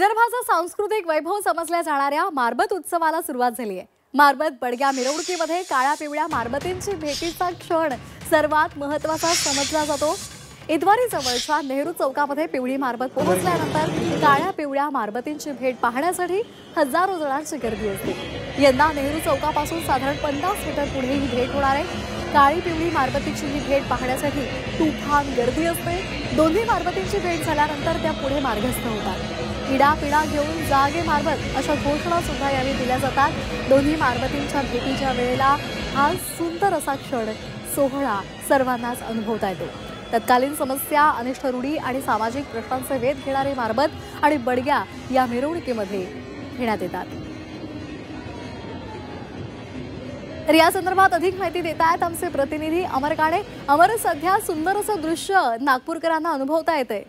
विदर्भाचा सांस्कृतिक वैभव समजल्या जाणाऱ्या मारबत उत्सवाला सुरुवात झाली आहे। मारबत बडग्या मिरवणुकीमध्ये काळ्या पिवळ्या मारबतींची भेटीचा क्षण सर्वात महत्त्वाचा समजला जातो। इतवारी जवळच्या नेहरू चौकामध्ये पिवळी मारबत पोहोचल्यानंतर काळ्या पिवळ्या मारबतींची भेट पाहण्यासाठी हजारो जणांची गर्दी असते। यंदा नेहरू चौकापासून साधारण 50 मीटर पुढे ही भेट होणार आहे। काळी पिवळी मारबतीची ही भेट पाहण्यासाठी तुफान गर्दी असते। दोन्ही मारबतींची भेट झाल्यानंतर त्या पुढे मार्गस्थ होतात। पिढा पिढा घेऊन जागे मारबत अशा घोषणा सुद्धा यावेळी दिल्या जातात। दोन्ही मारबतींच्या भेटीच्या वेळेला हा सुंदर असा क्षण सोहळा सर्वांनाच अनुभवता येतो। तत्कालीन समस्या, अनिष्ट रूढी आणि सामाजिक प्रश्नांचे वेध घेणारे मारबत आणि बडग्या या मिरवणुकीमध्ये घेण्यात येतात। तर या संदर्भात अधिक माहिती देत आहेत आमचे प्रतिनिधी अमर काणे। अमर, सध्या सुंदर असं दृश्य नागपूरकरांना अनुभवता येते।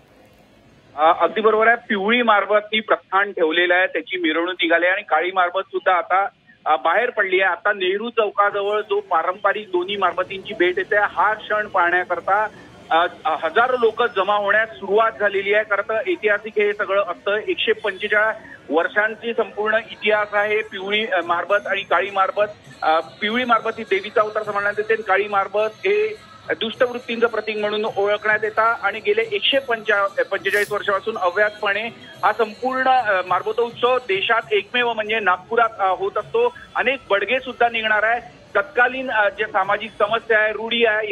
अगदी बरोबर आहे। पिवळी मारबत ही प्रस्थान ठेवलेलं आहे, त्याची मिरवणूक निघाली आणि काळी मारबत सुद्धा आता बाहेर पडली आहे। आता नेहरू चौकाजवळ जो पारंपरिक दोन्ही मारबतींची भेट येते, हा क्षण पाहण्याकरता हजारो लोक जमा होण्यास सुरुवात झालेली आहे। खरं तर ऐतिहासिक हे सगळं असतं। 145 वर्षांची संपूर्ण इतिहास आहे पिवळी मारबत आणि काळी मारबत। पिवळी मारबत ही देवीचा अवतार समजण्यात येते, काळी मारबत हे दुष्टवृत्तींचं प्रतीक म्हणून ओळखण्यात येतात आणि गेले 145 वर्षापासून अव्याहतपणे हा संपूर्ण मारबतोत्सव देशात एकमेव म्हणजे नागपुरात होत असतो। अनेक बडगे सुद्धा निघणार आहे। तत्कालीन जे सामाजिक समस्या आहे, रूढी आहे,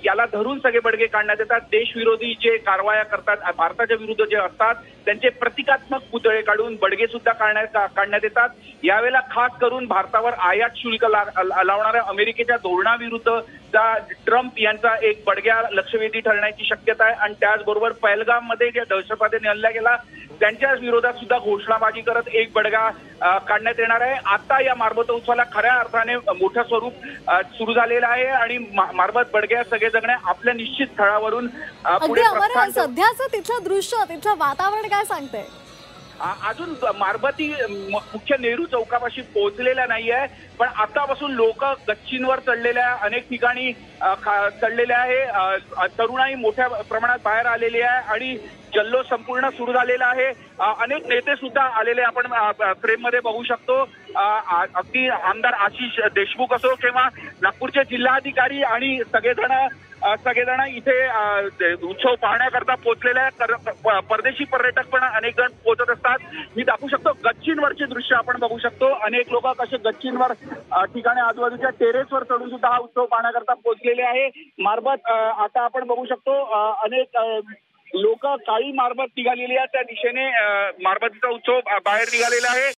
याला धरून सगळे बडगे काढण्यात येतात। देशविरोधी जे कारवाया करतात, भारताच्या विरुद्ध जे असतात, त्यांचे प्रतिकात्मक पुतळे काढून बडगे सुद्धा काढण्यात येतात। यावेळेला खास करून भारतावर आयात शुल्क लावणाऱ्या अमेरिकेच्या धोरणाविरुद्धचा ट्रम्प यांचा एक बडग्या लक्षवेधी ठरण्याची शक्यता आहे आणि त्याचबरोबर पहलगाम मध्ये जे दहशतवाद्यांनी हल्ला केला त्यांच्या विरोधात सुद्धा घोषणाबाजी करत एक बडगा काढण्यात येणार आहे। आता या मारबतोत्सवाला खऱ्या अर्थाने मोठं स्वरूप सुरू झालेलं आहे आणि मारबत बडग्या सगळेजण आपल्या निश्चित स्थळावरून पुढे प्रस्थान। सध्याचं तिथलं दृश्य, तिथलं वातावरण काय सांगते? अजून मारबती मुख्य नेहरू चौकापाशी पोहोचलेल्या नाहीये, पण आतापासून लोक गच्चींवर चढलेल्या, अनेक ठिकाणी चढलेले आहे। तरुणाई मोठ्या प्रमाणात बाहेर आलेली आहे आणि जल्लोष संपूर्ण सुरू झालेला आहे। अनेक नेते सुद्धा आलेले आपण फ्रेम मध्ये बघू शकतो। अगदी आमदार आशिष देशमुख असो किंवा नागपूरचे जिल्हाधिकारी आणि सगळेजण इथे उत्सव पाहण्याकरता पोहोचलेले आहेत। परदेशी पर्यटक पण अनेक जण पोहोचत असतात। मी दाखवू शकतो गच्चींवरचे दृश्य आपण बघू शकतो। अनेक लोक कसे गच्चींवर ठिकाणी आजूबाजूच्या टेरेसवर चढून सुद्धा हा उत्सव पाहण्याकरता पोहोचलेले आहे। मारबत आता आपण बघू शकतो अनेक लोक काळी मारबत निघालेली आहे, त्या दिशेने मारबतीचा उत्सव बाहेर निघालेला आहे।